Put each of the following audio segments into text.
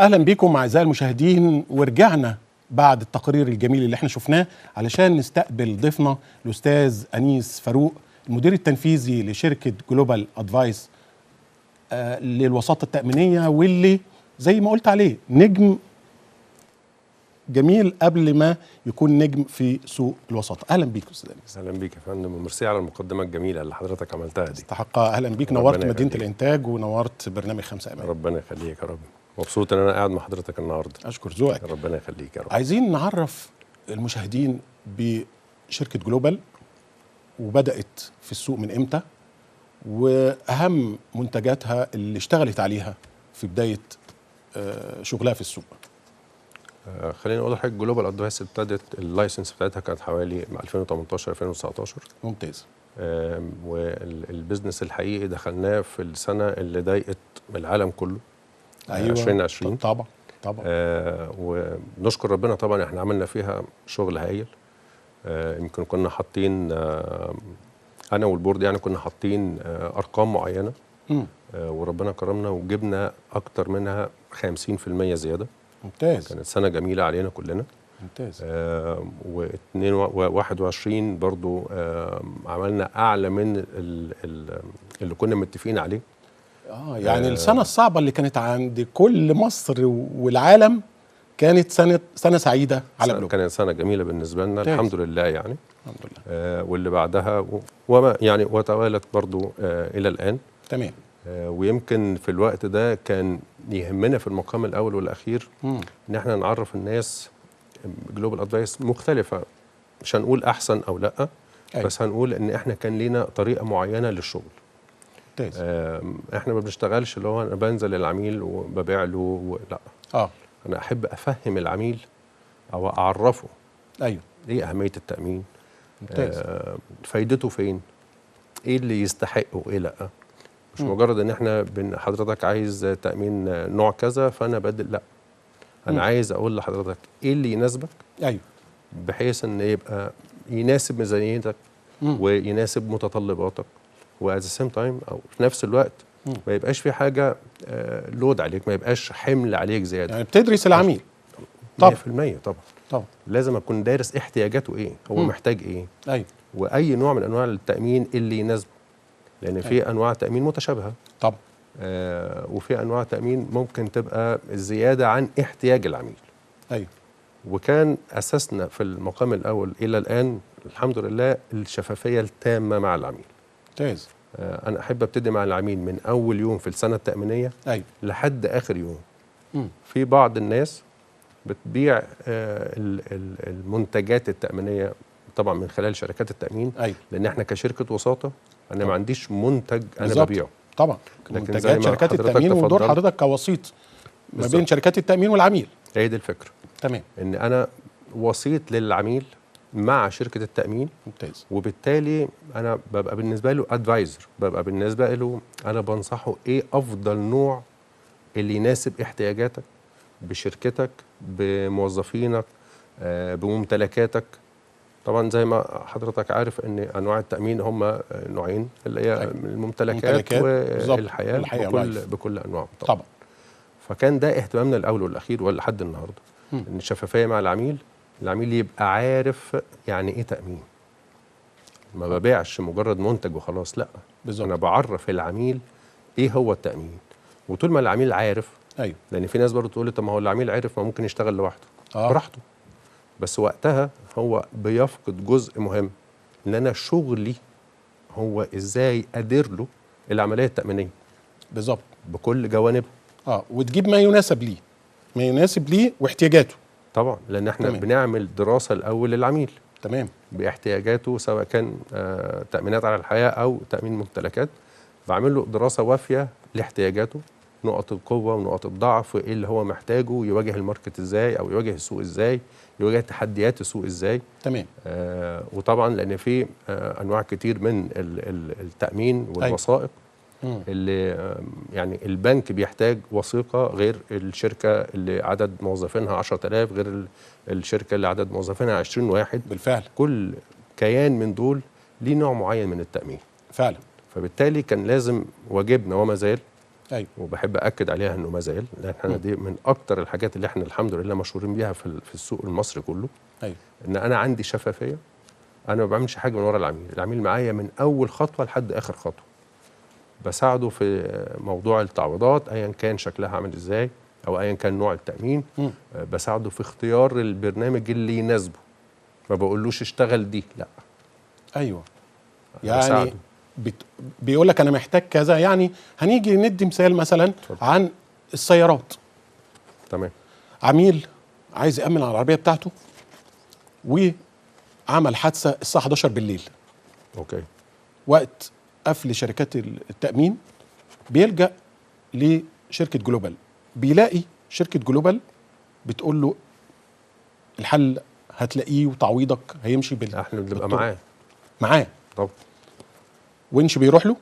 اهلا بكم اعزائي المشاهدين، ورجعنا بعد التقرير الجميل اللي احنا شفناه علشان نستقبل ضيفنا الاستاذ انيس فاروق، المدير التنفيذي لشركه جلوبال ادفايس للوساطه التامينيه، واللي زي ما قلت عليه نجم جميل قبل ما يكون نجم في سوق الوساطه. اهلا بيك استاذ انيس. اهلا بيك يا فندم، وميرسي على المقدمه الجميله اللي حضرتك عملتها دي. استحقها. اهلا بيك، نورت مدينه الانتاج ونورت برنامج 5 امان. ربنا يخليك يا رب، مبسوط ان انا قاعد مع حضرتك النهارده. اشكر ذوقك. ربنا يخليك يا رب. عايزين نعرف المشاهدين بشركه جلوبال، وبدات في السوق من امتى، واهم منتجاتها اللي اشتغلت عليها في بدايه شغلها في السوق. خليني اقول لحضرتك جلوبال ادفايس ابتدت اللايسنس بتاعتها كانت حوالي 2018 2019. ممتاز. والبزنس الحقيقي دخلناه في السنه اللي ضايقت العالم كله. ايوه 2020 طبعا. ونشكر ربنا طبعا، احنا عملنا فيها شغل هايل. يمكن كنا حاطين انا والبورد يعني كنا حاطين ارقام معينه، وربنا كرمنا وجبنا اكتر منها 50% زياده. ممتاز. كانت سنه جميله علينا كلنا. ممتاز. و21 برضو عملنا اعلى من اللي كنا متفقين عليه. يعني السنه الصعبه اللي كانت عند كل مصر والعالم كانت سنه سعيده على جلوبال. كانت سنه جميله بالنسبه لنا. ممتاز. الحمد لله يعني. الحمد لله. واللي بعدها وما يعني وتوالت برضو الى الان. تمام. ويمكن في الوقت ده كان يهمنا في المقام الاول والاخير ان احنا نعرف الناس جلوبال ادفايس مختلفه، مش هنقول احسن او لا. أيوة. بس هنقول ان احنا كان لينا طريقه معينه للشغل. ممتاز. احنا ما بنشتغلش اللي هو انا بنزل للعميل وببيع له لا. انا احب افهم العميل او اعرفه. ايوه. ايه اهميه التامين؟ ممتاز. فايدته فين؟ ايه اللي يستحقه وايه لا؟ مش مجرد ان احنا حضرتك عايز تامين نوع كذا فانا بدل، لا. انا عايز اقول لحضرتك ايه اللي يناسبك. ايوه. بحيث ان يبقى يناسب ميزانيتك ويناسب متطلباتك، وات ذا سيم تايم او في نفس الوقت ما يبقاش في حاجه لود عليك، ما يبقاش حمل عليك زياده. يعني بتدرس العميل 100% طبعا. لازم اكون دارس احتياجاته ايه، هو محتاج ايه. ايوه. واي نوع من انواع التامين اللي يناسبه، لان في انواع تامين متشابهه طبعا. وفي انواع تامين ممكن تبقى زياده عن احتياج العميل. ايوه. وكان اساسنا في المقام الاول الى الان الحمد لله الشفافيه التامه مع العميل. ممتاز. انا احب ابتدي مع العميل من اول يوم في السنه التامينيه. أيوة. لحد اخر يوم. في بعض الناس بتبيع المنتجات التامينيه طبعا من خلال شركات التامين. أيوة. لان احنا كشركه وساطه انا ما عنديش منتج انا بالزبط. ببيعه طبعا. منتجات شركات التامين ودور حضرتك كوسيط ما بين شركات التامين والعميل. هي دي الفكره. تمام. ان انا وسيط للعميل مع شركه التامين. ممتاز. وبالتالي انا ببقى بالنسبه له ادفايزر، ببقى بالنسبه له انا بنصحه ايه افضل نوع اللي يناسب احتياجاتك بشركتك بموظفينك بممتلكاتك. طبعا زي ما حضرتك عارف ان انواع التامين هم نوعين، اللي هي الممتلكات والحياه بكل انواعها طبعا. فكان ده اهتمامنا الاول والاخير ولحد النهارده. ان الشفافيه مع العميل يبقى عارف يعني ايه تامين. ما ببيعش مجرد منتج وخلاص، لا. بالزبط. انا بعرف العميل ايه هو التامين، وطول ما العميل عارف. ايوه. لان في ناس برضه تقول لي طب ما هو العميل عارف ما ممكن يشتغل لوحده. براحته. بس وقتها هو بيفقد جزء مهم، ان انا شغلي هو ازاي ادير له العمليه التامينيه بالظبط بكل جوانبها. وتجيب ما يناسب ليه واحتياجاته. طبعا لان احنا بنعمل دراسه الاول للعميل. تمام. باحتياجاته سواء كان تامينات على الحياه او تامين ممتلكات. بعمل له دراسه وافيه لاحتياجاته، نقط القوه ونقط الضعف، وايه اللي هو محتاجه، يواجه الماركت ازاي او يواجه السوق ازاي، يواجه تحديات السوق ازاي. تمام. وطبعا لان في انواع كتير من التامين والوثائق. اللي يعني البنك بيحتاج وثيقه غير الشركه اللي عدد موظفينها 10,000 غير الشركه اللي عدد موظفينها 20 واحد. بالفعل. كل كيان من دول ليه نوع معين من التامين. فعلا. فبالتالي كان لازم واجبنا وما زال ايوه وبحب اكد عليها انه ما زال، لان احنا دي من اكتر الحاجات اللي احنا الحمد لله مشهورين بيها في السوق المصري كله. ايوه ان انا عندي شفافيه، انا ما بعملش حاجه من ورا العميل، العميل معايا من اول خطوه لحد اخر خطوه. بساعده في موضوع التعويضات ايا كان شكلها عامل ازاي، او ايا كان نوع التامين. بساعده في اختيار البرنامج اللي يناسبه، ما بقولوش اشتغل دي، لا. ايوه أنا يعني بساعده. بيقول لك انا محتاج كذا. يعني هنيجي ندي مثال مثلا اتفضل. عن السيارات. تمام. عميل عايز يأمن على العربية بتاعته وعمل حادثة الساعة 11 بالليل، اوكي. وقت قفل شركات التأمين بيلجأ لشركة جلوبال، بيلاقي شركة جلوبال بتقول له الحل هتلاقيه وتعويضك هيمشي احنا بنبقى بالطرق. معاه. معاه طب ونش بيروح له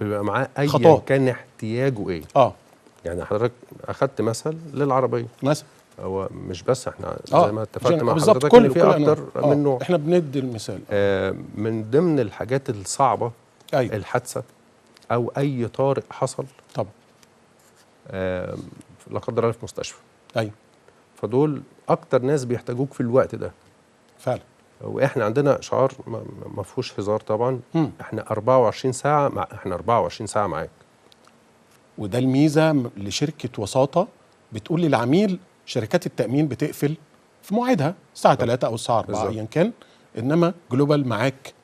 بيبقى معاه ايا خطوات. كان احتياجه ايه. يعني حضرتك اخدت مثل للعربيه، مثلا هو مش بس احنا زي ما اتفقت مع بالظبط حضرتك ان كل في أنواع. اكتر من نوع. احنا بندي المثال. من ضمن الحاجات الصعبه ايوه الحادثه او اي طارئ حصل، طبعا. لا قدر الله في مستشفى، ايوه فدول اكتر ناس بيحتاجوك في الوقت ده. فعلا. واحنا عندنا شعار ما فيهوش هزار طبعا، احنا 24 ساعه احنا 24 ساعه معاك. وده الميزه لشركه وساطه، بتقول للعميل شركات التامين بتقفل في موعدها الساعه 3 او الساعه 4 بالظبط. ايا كان، انما جلوبال معاك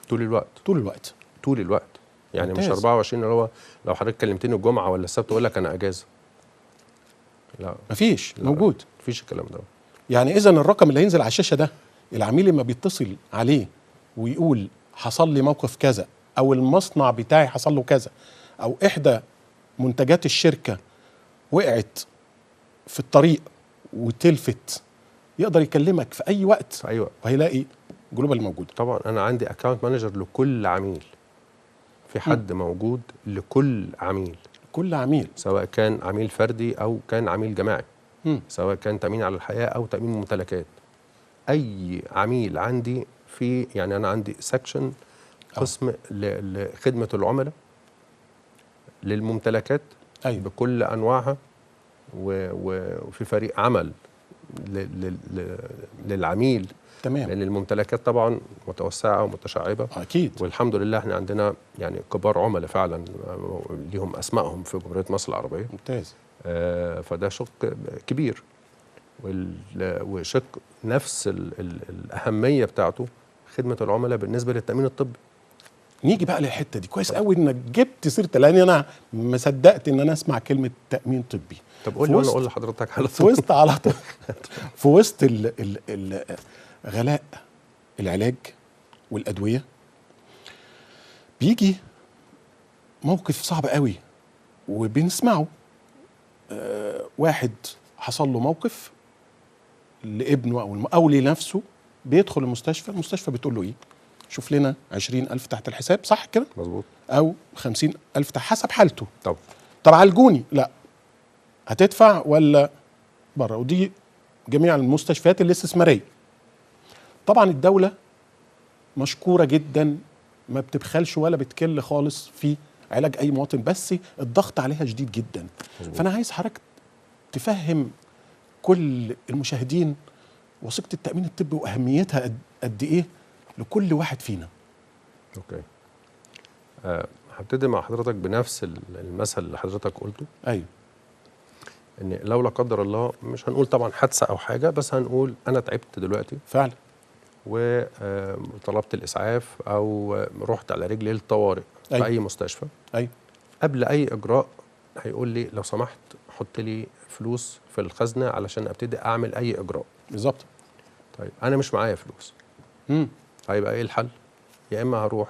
طول الوقت. طول الوقت. طول الوقت يعني ممتاز. مش 24 اللي هو لو حضرتك كلمتني الجمعه ولا السبت اقول لك انا اجازه. لا مفيش لا، موجود. مفيش الكلام ده. يعني اذا الرقم اللي هينزل على الشاشه ده، العميل لما بيتصل عليه ويقول حصل لي موقف كذا، او المصنع بتاعي حصل له كذا، او احدى منتجات الشركه وقعت في الطريق وتلفت، يقدر يكلمك في اي وقت في اي وقت وهيلاقي جلوبال موجود. طبعا. انا عندي اكاونت مانجر لكل عميل، في حد موجود لكل عميل، كل عميل، سواء كان عميل فردي او كان عميل جماعي، مم. سواء كان تامين على الحياه او تامين ممتلكات. اي عميل عندي في، يعني انا عندي سكشن قسم لخدمه العملاء للممتلكات أيوة. بكل انواعها، وفي فريق عمل للعميل، تمام. لان الممتلكات طبعا متوسعه ومتشعبه. اكيد. والحمد لله احنا عندنا يعني كبار عملاء فعلا ليهم اسمائهم في جمهوريه مصر العربيه. ممتاز. فده شق كبير، وشق نفس الاهميه بتاعته خدمه العملاء بالنسبه للتامين الطبي. نيجي بقى للحته دي. كويس قوي انك جبت سيره، لان انا ما صدقت ان انا اسمع كلمه تامين طبي. طب قول لي وانا اقول لحضرتك على في وسط على طول في وسط غلاء العلاج والادويه بيجي موقف صعب قوي وبنسمعه. واحد حصل له موقف لابنه او لنفسه، بيدخل المستشفى بتقول له ايه؟ شوف لنا 20,000 تحت الحساب، صح كده؟ مظبوط. او 50,000 تحت حسب حالته. طب عالجوني، لا هتدفع ولا بره. ودي جميع المستشفيات الاستثماريه. طبعا الدوله مشكوره جدا، ما بتبخلش ولا بتكل خالص في علاج اي مواطن، بس الضغط عليها شديد جدا. مظبوط. فانا عايز حضرتك تفهم كل المشاهدين وثيقه التامين الطبي واهميتها قد ايه لكل واحد فينا. اوكي. هبتدي مع حضرتك بنفس المثل اللي حضرتك قلته. ايوه. ان لو لا قدر الله، مش هنقول طبعا حادثه او حاجه، بس هنقول انا تعبت دلوقتي فعلا وطلبت الاسعاف او رحت على رجلي للطوارئ. أيوة. في اي مستشفى. ايوه. قبل اي اجراء هيقول لي لو سمحت حط لي فلوس في الخزنه علشان ابتدي اعمل اي اجراء. بالظبط. طيب انا مش معايا فلوس. هيبقى ايه الحل؟ يا اما هروح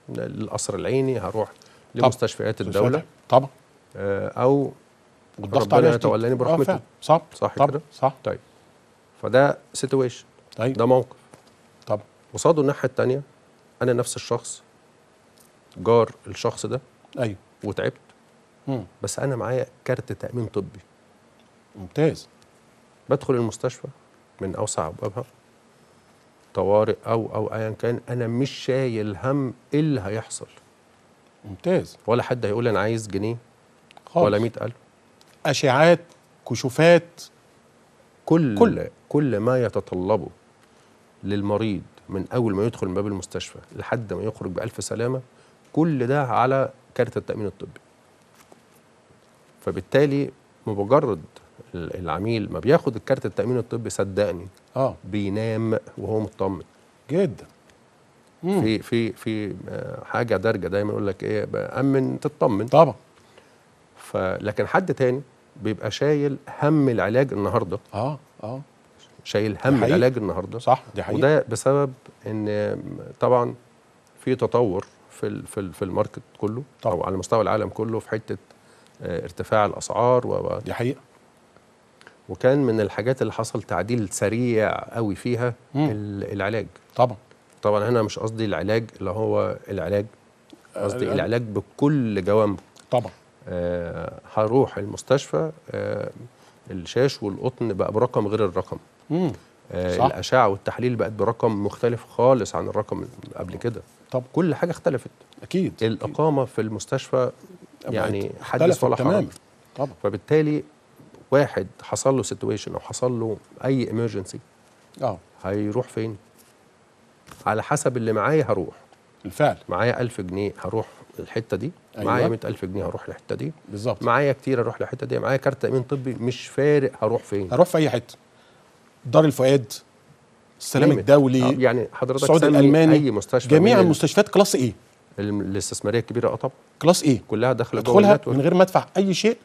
للقصر العيني، هروح لمستشفيات الدوله طبعا، او والضغط عليها يتولاني برحمته. صح طبعا. كده؟ صح. طيب فده سيتويشن. أيوة. ده موقف. طبعا. قصاده الناحيه الثانيه انا نفس الشخص، جار الشخص ده. ايوه. وتعبت. بس انا معايا كارت تامين طبي. ممتاز. بدخل المستشفى من اوسع ابوابها، طوارئ او ايا كان، انا مش شايل هم ايه اللي هيحصل. ممتاز. ولا حد هيقول انا عايز جنيه خالص. ولا 100,000. اشعاعات، كشوفات، كل ما يتطلبه للمريض من اول ما يدخل من باب المستشفى لحد ما يخرج بألف سلامه، كل ده على كارت التأمين الطبي. فبالتالي بمجرد العميل ما بياخد الكارت التأمين الطبي، صدقني بينام وهو مطمن جدا. في حاجه دارجه دايما يقول لك ايه، بأمن تطمن طبعا. لكن حد تاني بيبقى شايل هم العلاج النهارده. شايل هم العلاج النهارده. صح، دي حقيقة. وده بسبب ان طبعا في تطور في الماركت كله طبعا، او على مستوى العالم كله في حته ارتفاع الاسعار دي حقيقة. وكان من الحاجات اللي حصل تعديل سريع قوي فيها العلاج. طبعا هنا مش قصدي العلاج اللي هو العلاج، قصدي العلاج بكل جوانبه. طبعا هروح المستشفى، الشاش والقطن بقى برقم غير الرقم. الأشعة والتحليل بقت برقم مختلف خالص عن الرقم قبل كده. طب كل حاجة اختلفت. أكيد. الإقامة في المستشفى يعني حدث ولا حرج. طبعا. فبالتالي واحد حصل له سيتويشن أو حصل له أي إمرجنسي، هيروح فين؟ على حسب اللي معايا هروح. بالفعل معايا 1000 جنيه هروح الحتة دي. معايا 100,000 جنيه هروح الحتة دي. بالظبط. معايا كتير اروح الحتة دي. معايا كارت تأمين طبي، مش فارق هروح فين. هروح في أي حتة. دار الفؤاد، السلام الدولي، يعني حضرتك السعودي الألماني، أي مستشفى، جميع المستشفيات كلاس إيه؟ الاستثمارية الكبيرة طبعا كلاس إيه؟ كلها داخلة جوه النتورك من غير ما أدفع أي شيء.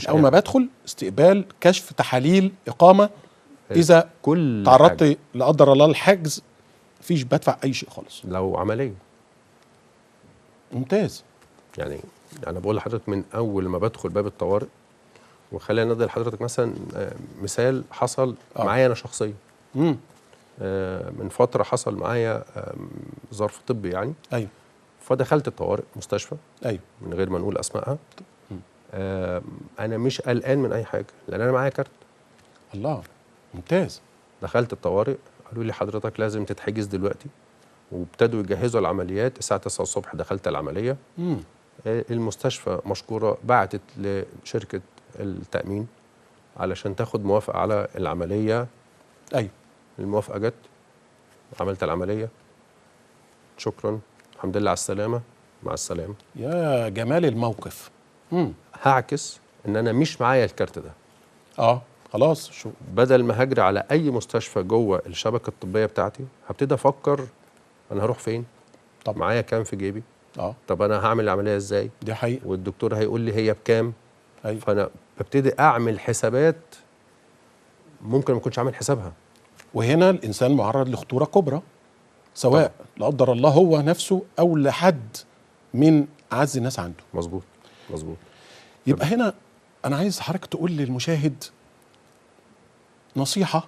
أول ما بدخل استقبال، كشف، تحاليل، إقامة. إذا تعرضت لا قدر الله للحجز، مفيش بدفع أي شيء خالص. لو عملية ممتاز. يعني أنا بقول لحضرتك من أول ما بدخل باب الطوارئ، وخلينا ندي لحضرتك مثلا مثال حصل معايا أنا شخصيا. من فترة حصل معايا ظرف طبي يعني. أيوه. فدخلت الطوارئ مستشفى. أيوه. من غير ما نقول أسمائها. أنا مش قلقان من أي حاجة لأن أنا معايا كارت. الله، ممتاز. دخلت الطوارئ، قالوا لي حضرتك لازم تتحجز دلوقتي، وابتدوا يجهزوا العمليات. الساعة 9 الصبح دخلت العملية. المستشفى مشكورة بعتت لشركة التأمين علشان تاخد موافقة على العملية. أيوه. الموافقة جت، عملت العملية، شكرا، الحمد لله على السلامة، مع السلامة. يا جمال الموقف. هعكس ان انا مش معايا الكارت ده. خلاص. شو بدل ما هجري على اي مستشفى جوه الشبكة الطبية بتاعتي، هبتدي افكر انا هروح فين. طب معايا كام في جيبي. طب انا هعمل العملية ازاي. دي حقيقة. والدكتور هيقول لي هي بكام. أيوة. فانا ببتدي اعمل حسابات ممكن ما اكونش عامل حسابها. وهنا الانسان معرض لخطورة كبرى، سواء لا قدر الله هو نفسه او لحد من اعز الناس عنده. مظبوط. يبقى هنا انا عايز حضرتك تقول للمشاهد نصيحة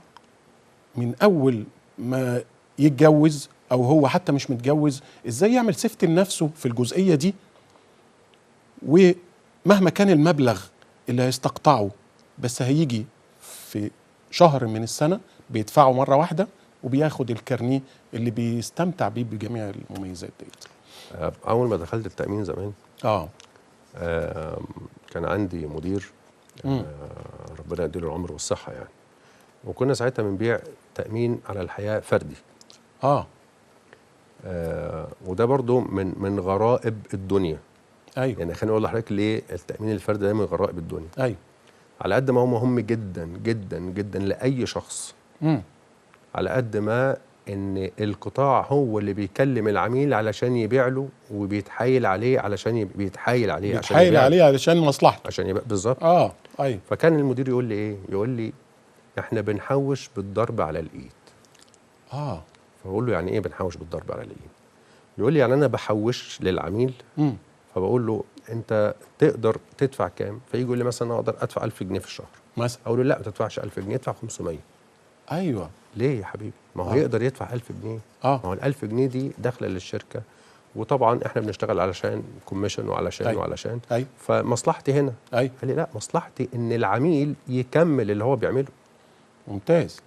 من اول ما يتجوز او هو حتى مش متجوز، ازاي يعمل سيفتي لنفسه في الجزئية دي، ومهما كان المبلغ اللي هيستقطعه بس هيجي في شهر من السنة بيدفعه مرة واحدة وبياخد الكارنيه اللي بيستمتع بيه بجميع المميزات ديت. اول ما دخلت التأمين زمان كان عندي مدير ربنا يديله العمر والصحة يعني، وكنا ساعتها بنبيع تأمين على الحياة فردي. وده برضو من غرائب الدنيا. أيوة. يعني خليني اقول لحضرتك ليه التأمين الفردي ده من غرائب الدنيا. أيوة. على قد ما هو مهم جدا جدا جدا لأي شخص، على قد ما ان القطاع هو اللي بيكلم العميل علشان يبيع له، وبيتحايل عليه علشان بيتحايل عليه علشان مصلحته، عشان يبقى بالظبط. ايوه. فكان المدير يقول لي ايه، يقول لي احنا بنحوش بالضرب على الايد. فبقول له يعني ايه بنحوش بالضرب على الايد؟ يقول لي يعني انا بحوش للعميل. فبقول له انت تقدر تدفع كام؟ فيجي يقول لي مثلا اقدر ادفع 1000 جنيه في الشهر مثلا. اقول له لا ما تدفعش 1000 جنيه، ادفع 500. ايوه. ليه يا حبيبي؟ ما هو يقدر يدفع 1000 جنيه. ما هو ال1000 جنيه دي داخله للشركه، وطبعا احنا بنشتغل علشان كوميشن وعلشان وعلشان. فمصلحتي هنا. قال لي لا، مصلحتي ان العميل يكمل اللي هو بيعمله. ممتاز.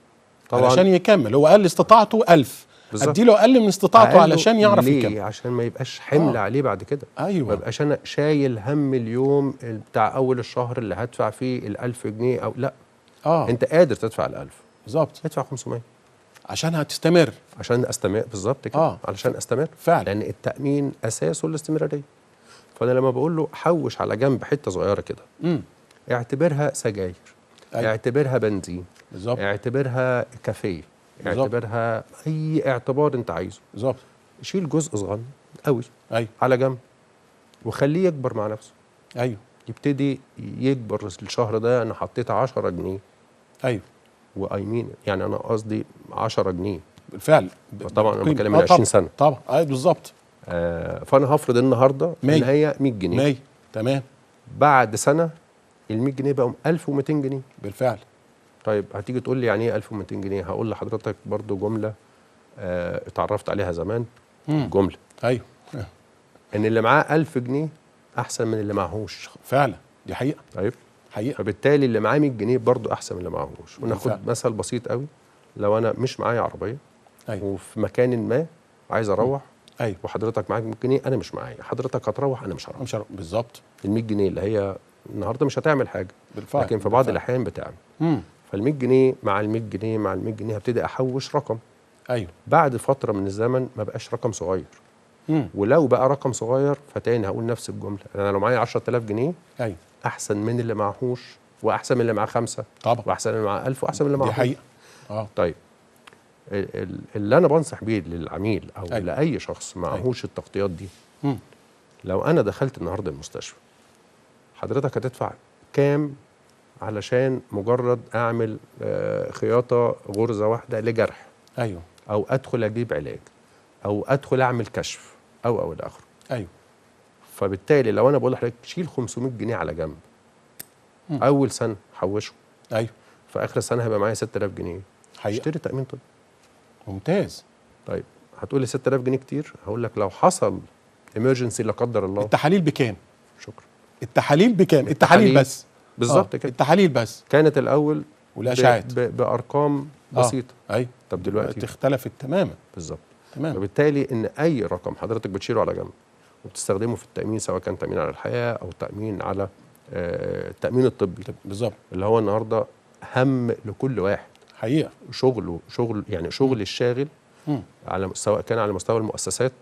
طبعا علشان يكمل، هو قال استطاعته 1000، بالظبط. اديله اقل من استطاعته علشان يعرف ليه؟ يكمل. عشان ما يبقاش حمل عليه بعد كده. ايوه ما يبقاش انا شايل هم اليوم بتاع اول الشهر اللي هدفع فيه ال1000 جنيه او لا. انت قادر تدفع ال1000 بالظبط، ادفع 500 عشان هتستمر. عشان استمر. بالظبط كده. علشان استمر فعلا. لان التامين اساسه الاستمراريه. فانا لما بقول له حوش على جنب حته صغيره كده، اعتبرها سجاير، اعتبرها بنزين، بالظبط، اعتبرها كافيه، اعتبرها اي اعتبار انت عايزه. بالظبط. شيل جزء صغير قوي ايوه على جنب وخليه يكبر مع نفسه. ايوه يبتدي يكبر. الشهر ده انا حطيت 10 جنيه. ايوه وايمين يعني انا قصدي 10 جنيه بالفعل. طبعا انا بتكلم من 20 سنه طبعا. ايوه بالظبط. فانا هفرض النهارده ان هي 100 جنيه 100. تمام. بعد سنه ال 100 جنيه بقوا 1200 جنيه بالفعل. طيب هتيجي تقول لي يعني ايه 1200 جنيه؟ هقول لحضرتك برضو جمله اتعرفت عليها زمان. جمله ايوه ان اللي معاه 1000 جنيه احسن من اللي معهوش. فعلا دي حقيقه. طيب حقيقه. فبالتالي اللي معاه 100 جنيه برضو احسن من اللي معهوش. وناخد مثل بسيط قوي. لو انا مش معايا عربيه وفي مكان ما عايز اروح وحضرتك معاك 100 جنيه انا مش معايا، حضرتك هتروح انا مش هروح. بالظبط. ال 100 جنيه اللي هي النهارده مش هتعمل حاجه بالفعل. لكن في بعض الاحيان بتعمل. فال 100 جنيه مع ال 100 جنيه مع ال 100 جنيه هبتدي احوش رقم. ايوه بعد فتره من الزمن ما بقاش رقم صغير. ولو بقى رقم صغير فتاني هقول نفس الجمله. انا لو معايا 10000 جنيه احسن من اللي معهوش، واحسن من اللي معاه 5 طبعا، واحسن من اللي معاه 1000، واحسن من اللي معاه. دي حقيقه. طيب اللي انا بنصح بيه للعميل او لاي شخص معهوش التغطيات دي، لو انا دخلت النهارده المستشفى حضرتك هتدفع كام علشان مجرد اعمل خياطه غرزه واحده لجرح؟ ايوه. او ادخل اجيب علاج او ادخل اعمل كشف او الى اخره. ايوه. فبالتالي لو انا بقول لحضرتك شيل 500 جنيه على جنب اول سنه حوشه. ايوه. في اخر السنه هيبقى معايا 6000 جنيه حقيقة. اشتري تامين طبي. ممتاز. طيب هتقول لي 6000 جنيه كتير؟ هقول لك لو حصل ايمرجنسي لا قدر الله. التحاليل بكام؟ شكرا. التحاليل بكام؟ التحاليل بس. بالظبط كده. التحاليل بس. كانت الاول والاشعاعات بارقام بسيطه. ايوه. طب دلوقتي اختلفت تماما. بالظبط. تمام. وبالتالي ان اي رقم حضرتك بتشيله على جنب وبتستخدمه في التامين، سواء كان تامين على الحياه او تامين على التامين الطبي، بالظبط، اللي هو النهارده هم لكل واحد حقيقه. شغل يعني شغل الشاغل على سواء كان على مستوى المؤسسات.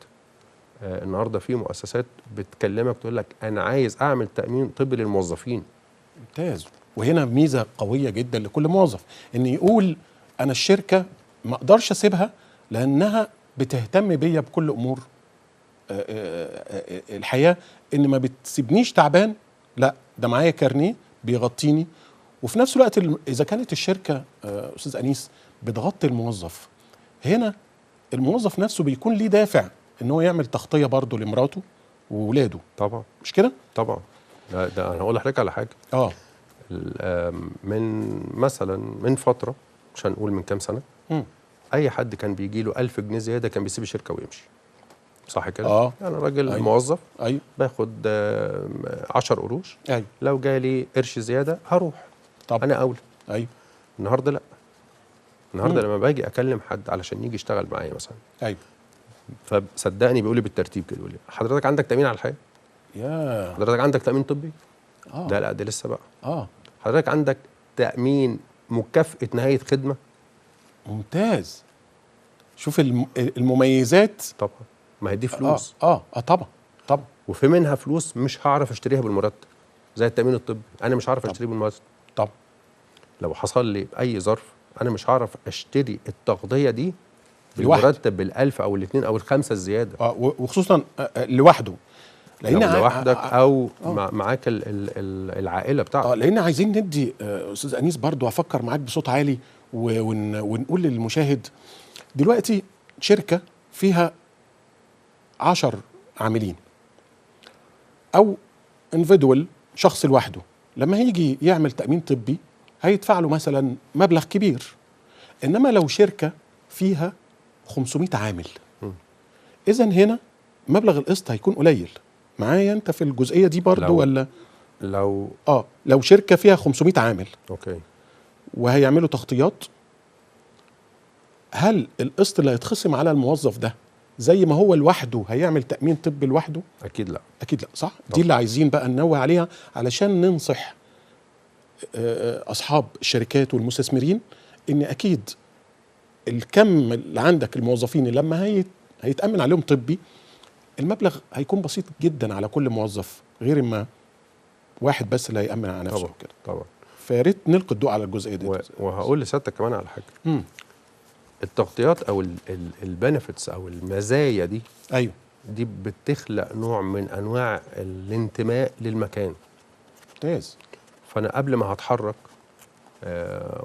النهارده في مؤسسات بتكلمك تقول لك انا عايز اعمل تامين طبي للموظفين. ممتاز. وهنا ميزه قويه جدا لكل موظف ان يقول انا الشركه ما اقدرش اسيبها لانها بتهتم بيا بكل امور الحياه، ان ما بتسيبنيش تعبان، لا ده معايا كارنيه بيغطيني. وفي نفس الوقت اذا كانت الشركه استاذ انيس بتغطي الموظف، هنا الموظف نفسه بيكون ليه دافع ان هو يعمل تغطيه برضه لمراته وولاده. طبعا. مش كده؟ طبعا. ده انا هقول لحضرتك على حاجه. من مثلا من فتره، مش هنقول من كام سنه، اي حد كان بيجي له 1000 جنيه زياده كان بيسيب الشركه ويمشي. صح كده؟ يعني راجل موظف باخد 10 قروش. لو جالي قرش زياده هروح. طب انا اولى. النهارده لا. النهارده لما باجي اكلم حد علشان يجي يشتغل معايا مثلا، فصدقني بيقول لي بالترتيب كده، يقول لي حضرتك عندك تامين على الحياه؟ حضرتك عندك تامين طبي؟ لا ده لسه بقى. حضرتك عندك تامين مكافاه نهايه خدمه؟ ممتاز. شوف المميزات. طبعا. ما هي دي فلوس. طبعا. وفي منها فلوس مش هعرف اشتريها بالمرتب، زي التامين الطبي انا مش هعرف اشتريه بالمرتب. طبعا. لو حصل لي اي ظرف انا مش هعرف اشتري التغطيه دي بالمرتب بال1000 او ال2 او ال5 الزياده. وخصوصا لوحده، لان لوحدك او معاك العائله بتاعتك. لان عايزين ندي استاذ انيس برضو افكر معاك بصوت عالي ونقول للمشاهد دلوقتي شركه فيها 10 عاملين او individual شخص لوحده، لما هيجي يعمل تامين طبي هيدفع له مثلا مبلغ كبير. انما لو شركه فيها 500 عامل، اذا هنا مبلغ القسط هيكون قليل. معايا انت في الجزئيه دي برضو ولا؟ لو شركه فيها 500 عامل اوكي وهيعملوا تغطيات هل القسط اللي هيتخصم على الموظف ده زي ما هو لوحده هيعمل تامين طبي لوحده؟ اكيد لا. اكيد لا، صح. طبعا. دي اللي عايزين بقى ننوه عليها علشان ننصح اصحاب الشركات والمستثمرين ان اكيد الكم اللي عندك الموظفين اللي لما هيتامن عليهم طبي، المبلغ هيكون بسيط جدا على كل موظف، غير ما واحد بس اللي هيامن على نفسه طبعا كده. طبعا. فيا ريت نلقي الضوء على الجزئيه دي. وهقول لسيادتك كمان على حاجه. التغطيات او البنفيتس او المزايا دي، ايوه، دي بتخلق نوع من انواع الانتماء للمكان. ممتاز. فانا قبل ما هتحرك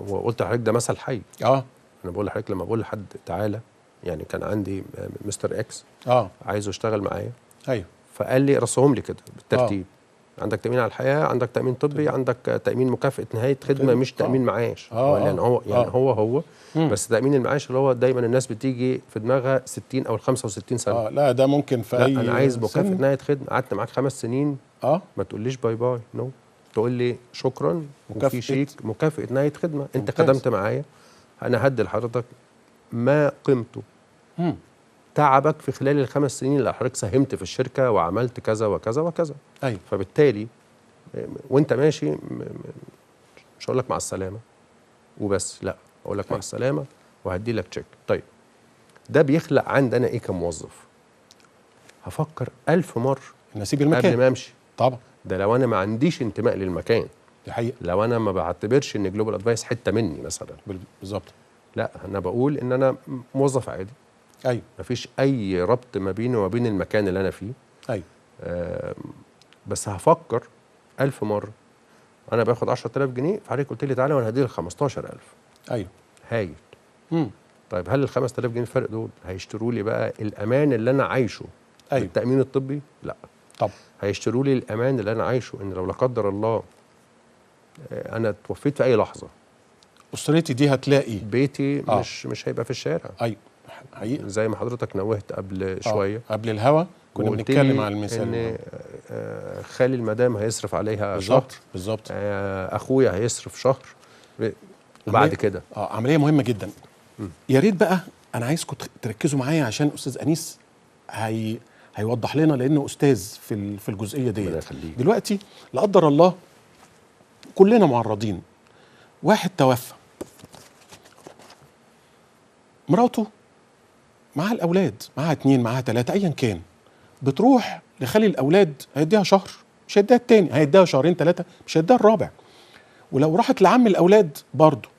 وقلت لحضرتك ده مثل حي. انا بقول لحضرتك لما بقول لحد تعالى، يعني كان عندي مستر اكس عايزه يشتغل معايا. ايوه. فقال لي رصهم لي كده بالترتيب. عندك تامين على الحياه، عندك تامين طبي، عندك تامين مكافاه نهايه خدمه، مش تامين معاش. يعني هو بس تامين المعاش اللي هو دايما الناس بتيجي في دماغها 60 او 65 سنه. لا ده ممكن في لا، اي انا عايز مكافاه نهايه خدمه، قعدت معاك 5 سنين. ما تقوليش باي باي، نو. تقول لي شكرا وفي شيك مكافاه نهايه خدمه، انت خدمت معايا، انا هدي لحضرتك ما قيمته تعبك في خلال ال5 سنين اللي حضرتك ساهمت في الشركه وعملت كذا وكذا وكذا. أيوة. فبالتالي وانت ماشي مش هقول لك مع السلامه وبس، لا، اقول لك مع السلامه وهدي لك تشيك. طيب ده بيخلق عندنا ايه كموظف؟ هفكر 1000 مره ان اسيب المكان قبل ما امشي. طبعا. ده لو انا ما عنديش انتماء للمكان. دي حقيقه. لو انا ما بعتبرش ان جلوبال ادفايس حته مني مثلا. بالظبط. لا، انا بقول ان انا موظف عادي. ايوه. مفيش اي ربط ما بيني وما بين المكان اللي انا فيه. ايوه. بس هفكر 1000 مره. انا باخد 10000 جنيه، فحضرتك قلت لي تعالى وانا هديلك 15000. ايوه. هايل. طيب هل ال 5000 جنيه الفرق دول هيشتروا لي بقى الامان اللي انا عايشه؟ أيوة. التامين الطبي؟ لا. طب هيشتروا لي الامان اللي انا عايشه ان لو لا قدر الله انا توفيت في اي لحظه، اسرتي دي هتلاقي بيتي مش هيبقى في الشارع. ايوه حقيقي. زي ما حضرتك نوهت قبل شويه قبل الهوا كنا بنتكلم على المثال ان خالي المدام هيصرف عليها شهر بالظبط. اخويا هيصرف شهر وبعد كده عمليه مهمه جدا. يا ريت بقى انا عايزكم تركزوا معايا عشان استاذ انيس هيوضح لنا، لانه استاذ في الجزئيه دي. دلوقتي لا قدر الله كلنا معرضين، واحد توفى، مراته معاها الاولاد، معاها 2 معاها 3 ايا كان، بتروح لخالي الاولاد هيديها شهر مش هيديها التاني، هيديها 2 3 مش هيديها الرابع. ولو راحت لعم الاولاد برضه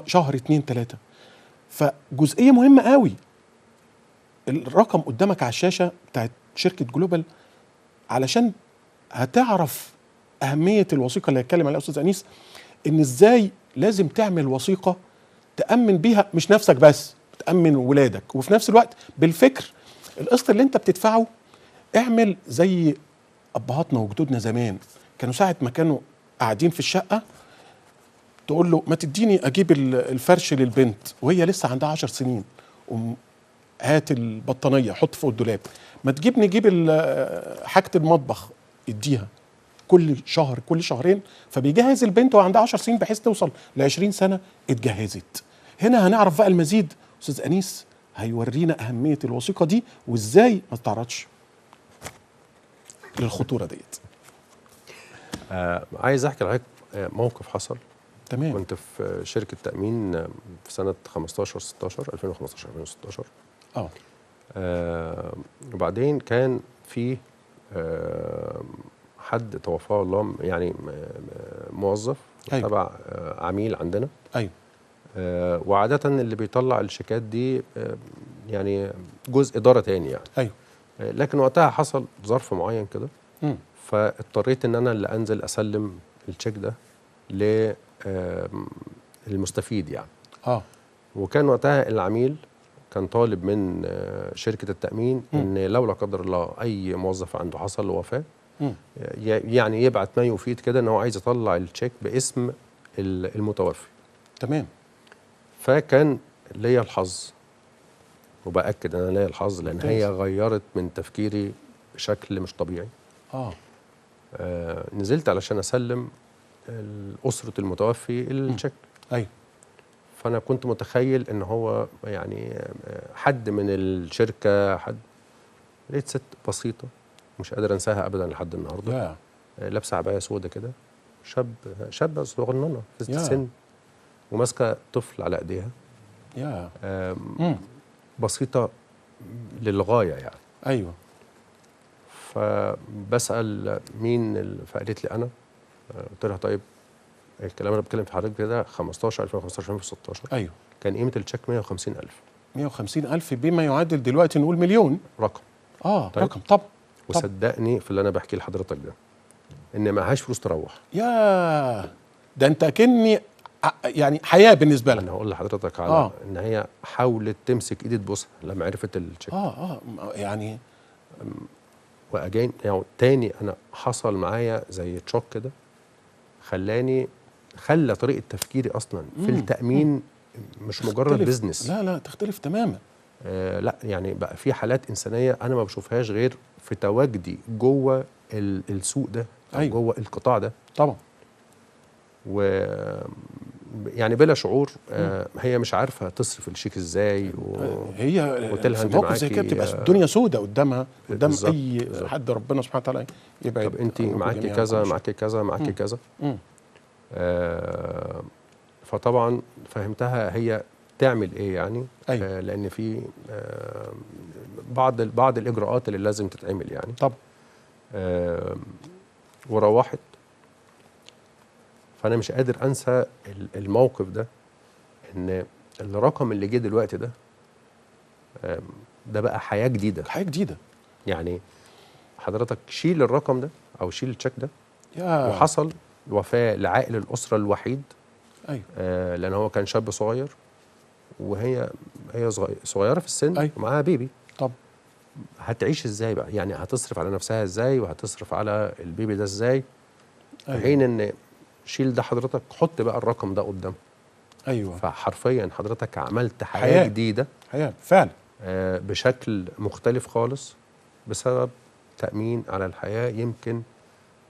شهر 2 3. فجزئيه مهمه قوي. الرقم قدامك على الشاشه بتاعت شركه جلوبال علشان هتعرف اهميه الوثيقه اللي هيتكلم عليها استاذ انيس، ان ازاي لازم تعمل وثيقه تامن بيها مش نفسك بس، تامن ولادك، وفي نفس الوقت بالفكر القسط اللي انت بتدفعه اعمل زي ابهاتنا وجدودنا زمان كانوا ساعه ما كانوا قاعدين في الشقه تقول له ما تديني اجيب الفرش للبنت وهي لسه عندها 10 سنين، هات البطانيه حط فوق الدولاب، ما تجيب نجيب حاجه المطبخ اديها كل شهر كل شهرين، فبيجهز البنت وعندها 10 سنين بحيث توصل ل 20 سنه اتجهزت. هنا هنعرف بقى المزيد. استاذ انيس هيورينا اهميه الوثيقه دي وازاي ما تتعرضش للخطوره ديت. عايز احكي لحضرتك موقف حصل. تمام. كنت في شركه تامين في سنه 15 16 2015 2016. وبعدين كان في حد توفاه الله، يعني موظف تبع عميل عندنا. ايوه. وعاده اللي بيطلع الشيكات دي يعني جزء اداره تاني يعني. ايوه. لكن وقتها حصل ظرف معين كده، فاضطريت ان انا اللي انزل اسلم التشيك ده للمستفيد يعني. وكان وقتها العميل كان طالب من شركه التامين ان لو لا قدر الله اي موظف عنده حصل له وفاه، يعني يبعت ما يفيد كده ان هو عايز يطلع التشيك باسم المتوفي. تمام. فكان ليا الحظ، وباكد ان انا ليا الحظ لان هي غيرت من تفكيري بشكل مش طبيعي. نزلت علشان اسلم اسره المتوفي التشيك. ايوه. فانا كنت متخيل ان هو يعني حد من الشركه، حد. لقيت ست بسيطه مش قادر انساها ابدا لحد النهارده. يا لابسه عبايه سودة كده، شابه صغننه في يا. السن، وماسكه طفل على ايديها. يا بسيطه للغايه يعني. ايوه. فبسال مين فقالت لي انا. قلت لها طيب الكلام اللي بتكلم في حضرتك ده 2015 2016. ايوه. كان قيمه التشيك 150,000. 150,000 بما يعادل دلوقتي نقول مليون. رقم. طيب. رقم طبعا. وصدقني في اللي انا بحكيه لحضرتك ده، ان معهاش فلوس تروح. يا ده انت اكني يعني حياه بالنسبه لك. انا هقول لحضرتك على ان هي حاولت تمسك ايدي تبوسها لما عرفت التشيك. يعني واجين يعني تاني انا حصل معايا زي تشوك كده، خلى طريقه تفكيري اصلا في التامين مش مجرد بيزنس. لا تختلف تماما. لا يعني بقى في حالات انسانيه انا ما بشوفهاش غير في تواجدي جوه السوق ده، أو أيوة. جوه القطاع ده طبعا. و يعني بلا شعور هي مش عارفه تصرف الشيك ازاي هي قلت لها في انت موقف زي كده بتبقى الدنيا سودة قدامها، قدام بالزبط. اي حد ربنا سبحانه وتعالى يبعد. طب انت معاكي كذا معاكي كذا معاكي كذا. فطبعا فهمتها هي تعمل ايه يعني. أيوة. لان في بعض الاجراءات اللي لازم تتعمل يعني. طب وروحت. فانا مش قادر انسى الموقف ده، ان الرقم اللي جه دلوقتي ده بقى حياه جديده. حياه جديده. يعني حضرتك شيل الرقم ده او شيل التشيك ده يا. وحصل وفاه لعائل الاسره الوحيد. ايوه. لان هو كان شاب صغير، وهي صغيره في السن. أيوة. ومعاها بيبي. طب هتعيش ازاي بقى؟ يعني هتصرف على نفسها ازاي وهتصرف على البيبي ده ازاي؟ أيوة. في حين ان شيل ده حضرتك حط بقى الرقم ده قدام. ايوه. فحرفيا حضرتك عملت حياه جديده. حياه فعلا. بشكل مختلف خالص بسبب تأمين على الحياة. يمكن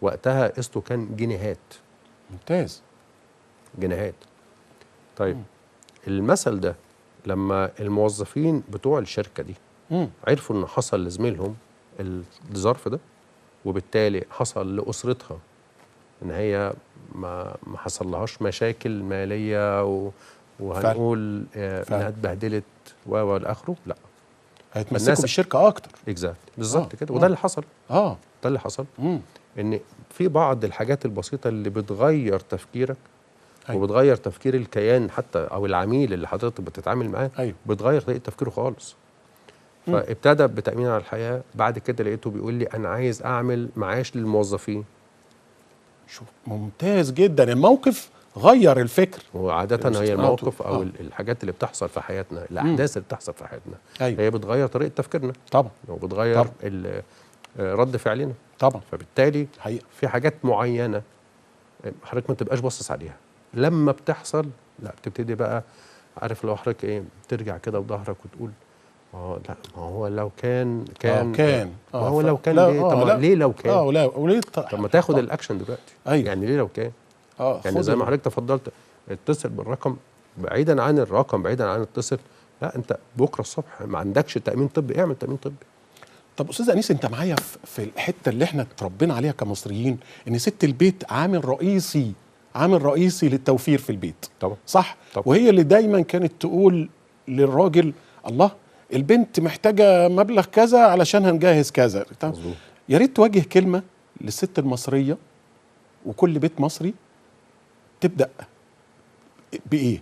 وقتها قسطه كان جنيهات. ممتاز. جنيهات. طيب المثل ده لما الموظفين بتوع الشركة دي عرفوا ان حصل لزميلهم الظرف ده، وبالتالي حصل لأسرتها ان هي ما حصل لهاش مشاكل مالية وهنقول انها اتبهدلت والى اخره، لا هيتمسكوا بالشركه اكتر. بالظبط كده. وده اللي حصل. ده اللي حصل. ان في بعض الحاجات البسيطه اللي بتغير تفكيرك. أيوة. وبتغير تفكير الكيان حتى او العميل اللي حضرتك بتتعامل معاه. أيوة. بتغير طريقه تفكيره خالص. فابتدى بتامين على الحياه. بعد كده لقيته بيقول لي انا عايز اعمل معاش للموظفين. شوف ممتاز جدا. الموقف غير الفكر. وعادة هي المواقف أو الحاجات اللي بتحصل في حياتنا، الأحداث اللي بتحصل في حياتنا. أيوة. هي بتغير طريقة تفكيرنا طبعا، وبتغير رد فعلنا طبعا. فبالتالي حقيقة. في حاجات معينة حضرتك ما تبقاش باصص عليها، لما بتحصل لا بتبتدي بقى عارف لو حضرتك ايه ترجع كده بظهرك وتقول لا ما هو لو كان ما هو لو كان ليه؟ طب ليه لو كان؟ وليه طب ما تاخد الاكشن دلوقتي. أيوة. يعني ليه لو كان؟ يعني زي ما حضرتك تفضلت اتصل بالرقم، بعيدا عن الرقم، بعيدا عن اتصل، لا انت بكره الصبح ما عندكش تامين طبي، اعمل تامين طبي. طب استاذ انيس، انت معايا في الحته اللي احنا اتربينا عليها كمصريين، ان ست البيت عامل رئيسي للتوفير في البيت. طبعا. صح. طبعا. وهي اللي دايما كانت تقول للراجل الله البنت محتاجه مبلغ كذا علشان هنجهز كذا. يا ريت توجه كلمه للست المصريه وكل بيت مصري تبدا بايه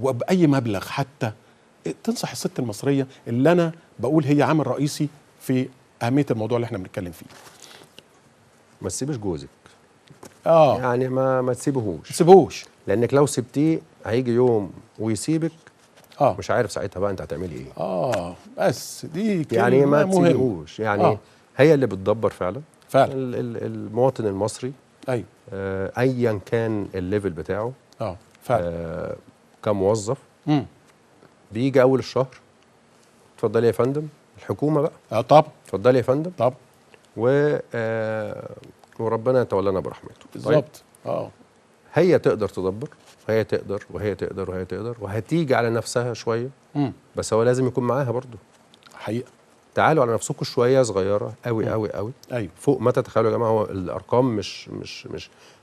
وباي مبلغ، حتى تنصح الست المصريه اللي انا بقول هي عامل رئيسي في اهميه الموضوع اللي احنا بنتكلم فيه. ما تسيبش جوزك. يعني ما تسيبهوش، لانك لو سبتيه هيجي يوم ويسيبك. مش عارف ساعتها بقى انت هتعملي ايه. بس دي كلمه يعني ما تسيبهوش. يعني هي اللي بتدبر فعلا المواطن المصري. ايوه. ايا كان الليفل بتاعه. فعلا. كموظف بيجي اول الشهر اتفضلي يا فندم الحكومه بقى. طبعا. اتفضلي يا فندم. طبعا. وربنا يتولانا برحمته. بالظبط. هي تقدر تدبر، وهي تقدر وهي تقدر وهي تقدر وهتيجي على نفسها شويه، بس هو لازم يكون معاها برضه. حقيقه. تعالوا على نفسكم شويه صغيره قوي قوي قوي، ايوه فوق ما تتخيلوا يا جماعه. هو الارقام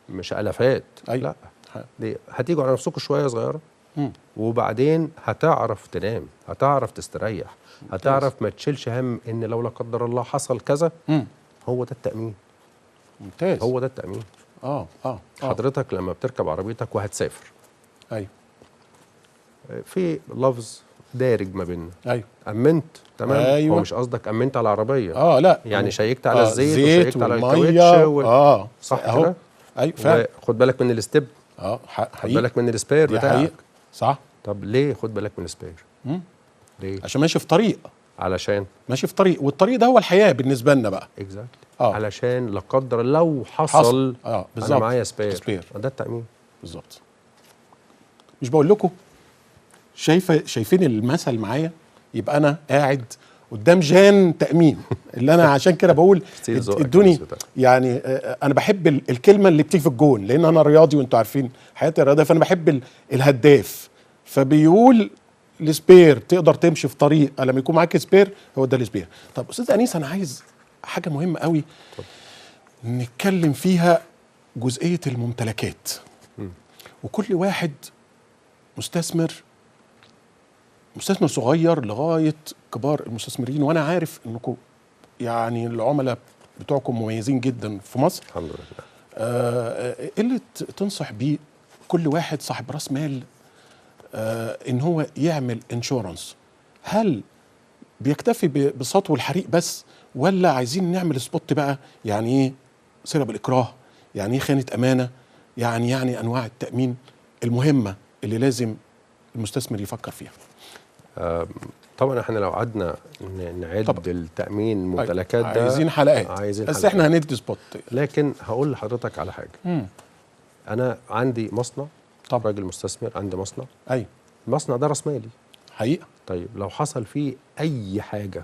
مش الافات، أيوة. لا، دي هتيجوا على نفسكم شويه صغيره، وبعدين هتعرف تنام، هتعرف تستريح، هتعرف ما تشيلش هم ان لو لا قدر الله حصل كذا. هو ده التامين. ممتاز. هو ده التامين. حضرتك لما بتركب عربيتك وهتسافر، ايوه، في لفظ دارج ما بيننا، ايوه، امنت، تمام. أيوة. هو مش قصدك امنت على العربيه، لا يعني شيكت على الزيت وشيكت على والميه الكاوتش صح كده. ايوه فعلا. خد بالك من الستيب، خد بالك من السبير دي بتاعك. حقيقة. صح. طب ليه خد بالك من السبير؟ ليه؟ عشان ماشي في طريق، علشان ماشي في طريق، والطريق ده هو الحياه بالنسبه لنا بقى. اكزاكتلي. علشان لا قدر لو حصل بالظبط، انا معايا سبير. ده التامين بالظبط. مش بقول لكم شايفين المثل معايا؟ يبقى انا قاعد قدام جان تامين اللي انا عشان كده بقول ادوني يعني. انا بحب الكلمه اللي بتيجي في الجون، لان انا رياضي وانتوا عارفين حياتي رياضيه، فانا بحب الهداف. فبيقول السبير تقدر تمشي في طريق لما يكون معاك سبير، هو ده السبير. طب استاذ انيس، انا عايز حاجه مهمه قوي نتكلم فيها، جزئيه الممتلكات. وكل واحد مستثمر صغير لغايه كبار المستثمرين، وانا عارف انكم يعني العملاء بتوعكم مميزين جدا في مصر الحمد لله. ايه اللي تنصح بيه كل واحد صاحب راس مال ان هو يعمل انشورنس؟ هل بيكتفي بسطو الحريق بس، ولا عايزين نعمل سبوت بقى؟ يعني ايه صله بالاكراه؟ يعني ايه خيانه امانه؟ يعني انواع التامين المهمه اللي لازم المستثمر يفكر فيها. طبعا احنا لو قعدنا نعد التامين الممتلكات ده عايزين حلقات، بس احنا هندي سبوت. لكن هقول لحضرتك على حاجه. انا عندي مصنع، راجل مستثمر، عندي مصنع. ايوه. المصنع ده راس مالي حقيقه. طيب لو حصل فيه اي حاجه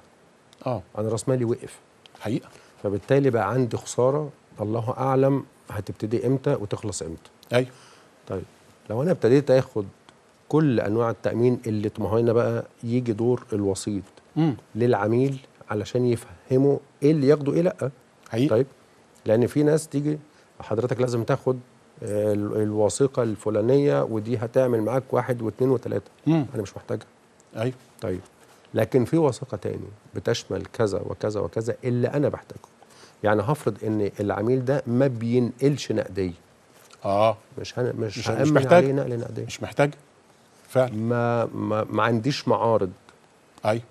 انا راس مالي وقف حقيقه، فبالتالي بقى عندي خساره الله اعلم هتبتدي امتى وتخلص امتى. ايوه. طيب لو انا ابتديت اخد كل انواع التامين اللي ما هو هنا بقى يجي دور الوسيط للعميل علشان يفهمه ايه اللي ياخده ايه لا. حقيقي. طيب لان في ناس تيجي حضرتك لازم تاخد الوثيقه الفلانيه ودي هتعمل معاك 1 و2 و3. انا مش محتاجها. ايوه. طيب لكن في وثيقه تاني بتشمل كذا وكذا وكذا اللي انا بحتاجه. يعني هفرض ان العميل ده ما بينقلش نقديه. مش هأمن عليه نقل نقديه. مش محتاج فعلا. ما عنديش معارض. ايوه.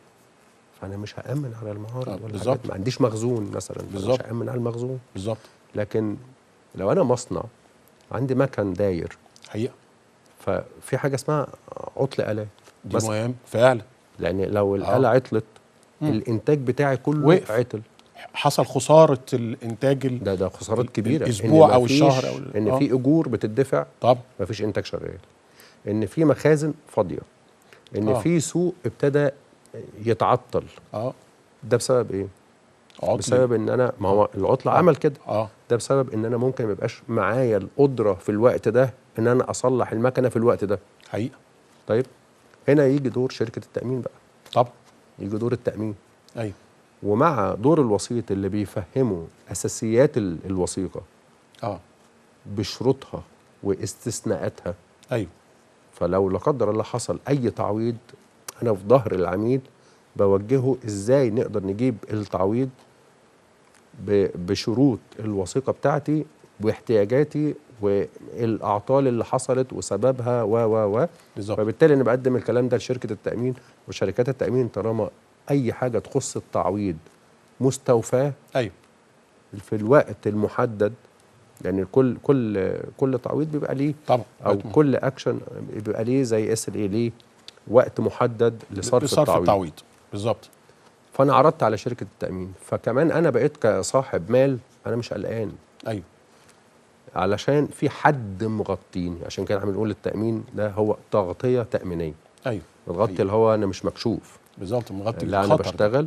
فانا مش هأمن على المعارض ولا بالظبط. ما عنديش مخزون مثلا، بالظبط، مش هأمن على المخزون. بالظبط. لكن لو انا مصنع عندي مكن داير حقيقه، ففي حاجه اسمها عطل آلات دي مهم فعلا. لان لو الآلة عطلت الانتاج بتاعي كله وقف. عطل، حصل خساره الانتاج ده خسارات كبيره، الاسبوع او الشهر او ان في اجور بتدفع، طب مفيش انتاج شغال، ان في مخازن فاضيه، ان في سوق ابتدى يتعطل. ده بسبب ايه؟ بسبب ان انا ما هو العطله عمل كده. ده بسبب ان انا ممكن ما يبقاش معايا القدره في الوقت ده ان انا اصلح المكنه في الوقت ده. حقيقه. طيب هنا يجي دور شركه التامين بقى. طب يجي دور التامين. ايوه. ومع دور الوسيط اللي بيفهموا اساسيات الوثيقه بشروطها واستثناءاتها. ايوه. فلو لا قدر الله حصل اي تعويض انا في ظهر العميل بوجهه ازاي نقدر نجيب التعويض بشروط الوثيقه بتاعتي واحتياجاتي والاعطال اللي حصلت وسببها و فبالتالي انا بقدم الكلام ده لشركه التامين وشركات التامين طالما اي حاجه تخص التعويض مستوفاه. ايوه. في الوقت المحدد، يعني كل تعويض بيبقى ليه طبعا او كل اكشن بيبقى ليه زي SLA ليه وقت محدد لصرف التعويض. بالظبط. فانا عرضت على شركه التامين، فكمان انا بقيت كصاحب مال انا مش قلقان. ايوه. علشان في حد مغطيني، عشان كده احنا بنقول التامين ده هو تغطيه تامينيه. ايوه. متغطي اللي هو انا مش مكشوف. بالظبط، مغطي اللي انا بشتغل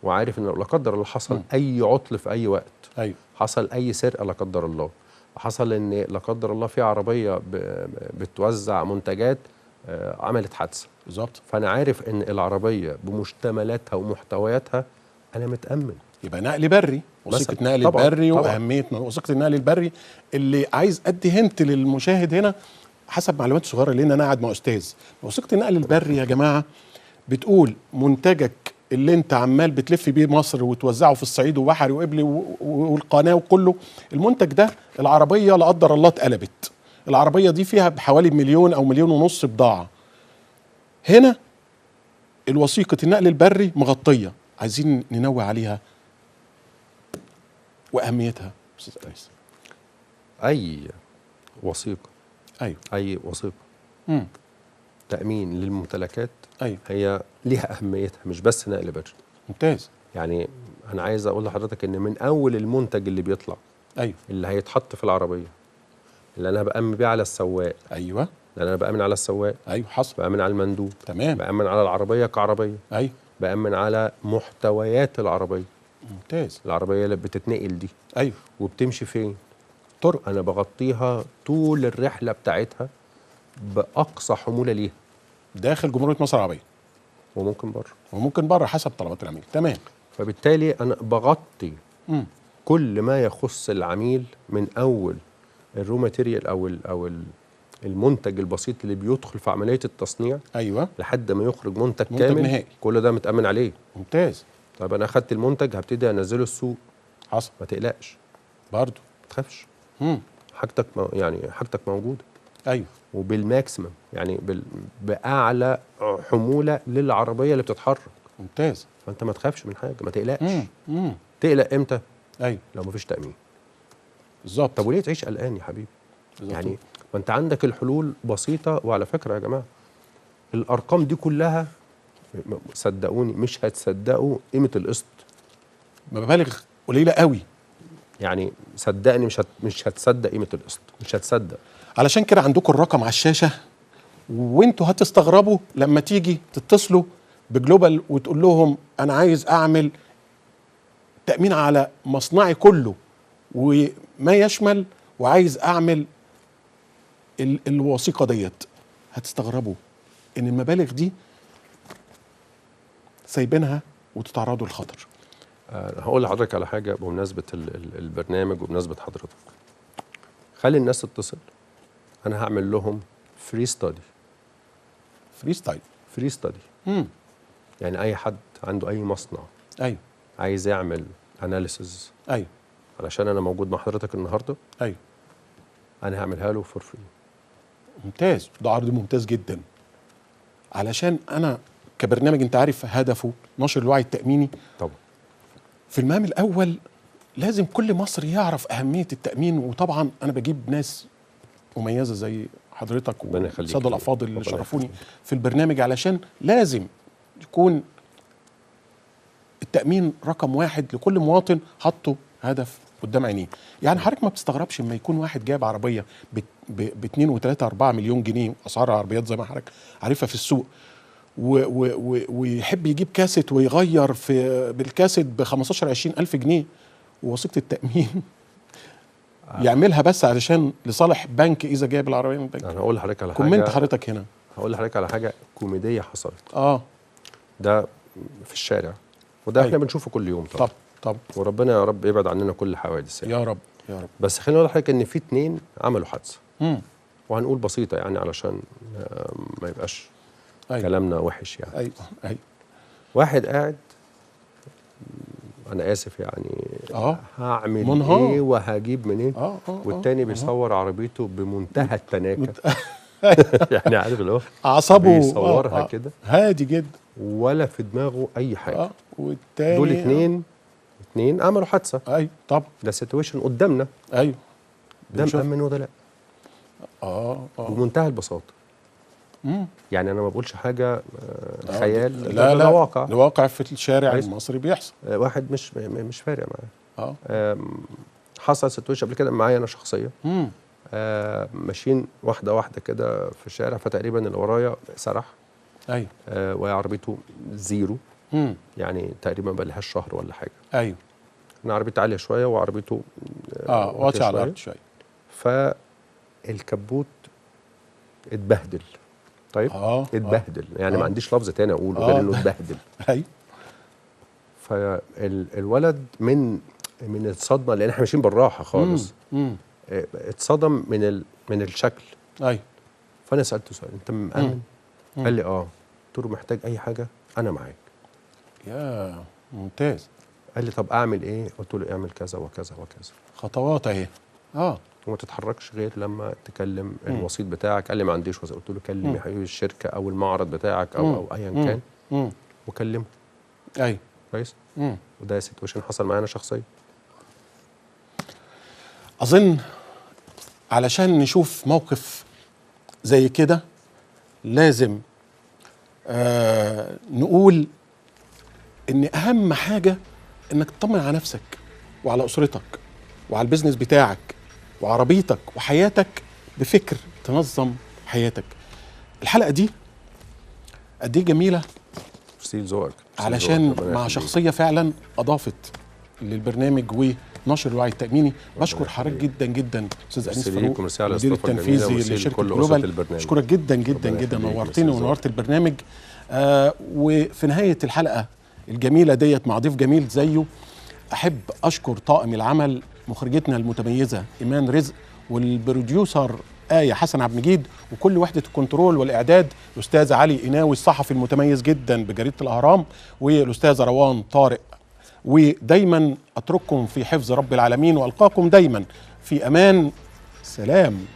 وعارف ان لا قدر الله حصل اي عطل في اي وقت. ايوه. حصل اي سرقه لا قدر الله، حصل ان لا قدر الله في عربيه بتوزع منتجات عملت حادثه. بالظبط. فانا عارف ان العربيه بمشتملاتها ومحتوياتها انا متامن. يبقى نقل بري، وثيقه نقل طبعاً البري، طبعاً. واهميه وثيقه النقل البري اللي عايز ادي هنت للمشاهد هنا حسب معلومات صغيره، لان انا قاعد مع استاذ. وثيقه النقل البري يا جماعه بتقول منتجك اللي انت عمال بتلف بيه مصر وتوزعه في الصعيد وبحري وقبلي والقناه وكله، المنتج ده العربيه لا قدر الله اتقلبت، العربيه دي فيها بحوالي 1,000,000 او 1,500,000 بضاعه. هنا الوثيقه النقل البري مغطيه، عايزين ننوه عليها واهميتها استاذ انيس. اي وثيقه، ايوه اي وثيقه تامين للممتلكات ايوه هي ليها اهميتها، مش بس نقل بري. ممتاز. يعني انا عايز اقول لحضرتك ان من اول المنتج اللي بيطلع ايوه اللي هيتحط في العربيه، اللي انا بامن بيه على السواق، ايوه لان انا بامن على السواق، ايوه حصل. بامن على المندوب، تمام. بامن على العربيه كعربيه، ايوه بامن على محتويات العربيه، ممتاز. العربيه اللي بتتنقل دي ايوه وبتمشي فين، طرق. انا بغطيها طول الرحله بتاعتها باقصى حموله ليها، داخل جمهوريه مصر العربيه وممكن بره، وممكن بره حسب طلبات العميل. تمام. فبالتالي انا بغطي مم. كل ما يخص العميل من اول الرو ماتيريال او المنتج البسيط اللي بيدخل في عمليه التصنيع ايوه لحد ما يخرج منتج منتج كامل نهائي. كل ده متامن عليه. ممتاز. طب انا اخدت المنتج هبتدي انزله السوق، حصل ما تقلقش، برضو. ما تخافش، مم. حاجتك يعني حاجتك موجوده ايوه وبالماكسيمم، يعني باعلى حموله للعربيه اللي بتتحرك. ممتاز. فانت ما تخافش من حاجه، ما تقلقش. مم. تقلق امتى؟ ايوه لو ما فيش تامين. بالظبط. طب وليه تعيش قلقان يا حبيبي؟ بالظبط. يعني ما انت عندك الحلول بسيطه. وعلى فكره يا جماعه الارقام دي كلها صدقوني مش هتصدقوا قيمه القسط. مبالغ قليله قوي. يعني صدقني مش هتصدق قيمه القسط، مش هتصدق. علشان كده عندكم الرقم على الشاشه، وانتوا هتستغربوا لما تيجي تتصلوا بجلوبال وتقول لهم انا عايز اعمل تامين على مصنعي كله وما يشمل، وعايز اعمل الوثيقه ديت. هتستغربوا ان المبالغ دي سايبينها وتتعرضوا للخطر. هقول لحضرتك على حاجه بمناسبه البرنامج وبمناسبه حضرتك. خلي الناس تتصل، انا هعمل لهم فري ستادي. فري ستايل. فري ستادي يعني اي حد عنده اي مصنع ايوه عايز يعمل اناليسز ايوه علشان انا موجود مع حضرتك النهارده، ايوه انا هعملها له فور فري. ممتاز. ده عرض ممتاز جدا، علشان انا كبرنامج انت عارف هدفه نشر الوعي التاميني. طبعا في المقام الاول لازم كل مصري يعرف اهميه التامين، وطبعا انا بجيب ناس مميزه زي حضرتك والساده الافاضل اللي شرفوني في البرنامج، علشان لازم يكون التامين رقم واحد لكل مواطن حطه هدف قدام عينيه. يعني حضرتك ما بتستغربش لما يكون واحد جايب عربيه ب 2 و3 4 مليون جنيه، اسعار العربيات زي ما حضرتك عارفها في السوق، ويحب يجيب كاسيت ويغير بالكاسيت ب 15 20 الف جنيه، ووثيقه التامين يعملها بس علشان لصالح بنك اذا جايب العربيه من البنك. انا هقول لحضرتك على حاجه. كومنت حضرتك هنا. هقول لحضرتك على حاجه كوميديه حصلت. ده في الشارع، وده احنا بنشوفه كل يوم طبعا. طب وربنا يا رب يبعد عننا كل حوادث يعني. يا رب يا رب. بس خليني اقول لحضرتك ان في 2 عملوا حادثه. وهنقول بسيطه يعني علشان ما يبقاش كلامنا وحش يعني. ايوه واحد قاعد، انا اسف يعني هعمل منهار. ايه وهجيب منين. والتاني بيصور عربيته بمنتهى التناكه. يعني عارف اللي هو اعصابه بيصورها كده هادي جدا ولا في دماغه اي حاجه. والتاني دول اتنين عملوا حادثه. ايوه طب ده سيتويشن قدامنا. ايوه ده مأمن وده لا. بمنتهى البساطه. يعني انا ما بقولش حاجه خيال، لا ده واقع. ده واقع في الشارع المصري بيحصل. واحد مش فارق معاه. حصل سيتويشن قبل كده معايا انا شخصيا. ماشيين واحده واحده كده في الشارع، فتقريبا اللي ورايا سرح. ايوه وهي عربيته زيرو. يعني تقريبا بقى لهاش شهر ولا حاجه. ايوه انا عربيتي عاليه شويه وعربيته واطي على الارض شويه. فالكبوت اتبهدل. طيب اتبهدل يعني ما عنديش لفظ تاني اقوله غير انه اتبهدل. ايوه. فالولد من الصدمه، لان احنا ماشيين بالراحه خالص، اتصدم من الشكل. ايوه. فانا سالته سؤال: انت مأمن؟ قال لي اه. قلت له: محتاج اي حاجه انا معاك. يا ممتاز. قال لي: طب اعمل ايه؟ قلت له: اعمل كذا وكذا وكذا. خطوات اهي. وما تتحركش غير لما تكلم الوسيط بتاعك. قال لي: ما عنديش وسيط. قلت له: كلم يا حبيبي الشركه او المعرض بتاعك او ايا كان وكلمه. ايوه. كويس. وده سيتويشن حصل معانا شخصيا. اظن علشان نشوف موقف زي كده لازم نقول ان اهم حاجه انك تطمن على نفسك وعلى اسرتك وعلى البيزنس بتاعك وعربيتك وحياتك بفكر تنظم حياتك. الحلقه دي قد ايه جميله علشان مع شخصيه فعلا اضافت للبرنامج ونشر الوعي التأميني. بشكر حضرتك جدا جدا استاذ انيس فاروق، المدير التنفيذي لشركه جلوبال. بشكرك جدا جدا جدا، نورتني ونورت البرنامج. وفي نهايه الحلقه الجميله ديت مع ضيف جميل زيه، احب اشكر طاقم العمل، مخرجتنا المتميزه ايمان رزق، والبروديوسر آية حسن عبد المجيد، وكل وحدة الكنترول والإعداد الأستاذ علي إناوي الصحفي المتميز جدا بجريدة الأهرام، والأستاذ روان طارق. ودايما أترككم في حفظ رب العالمين وألقاكم دايما في أمان. سلام.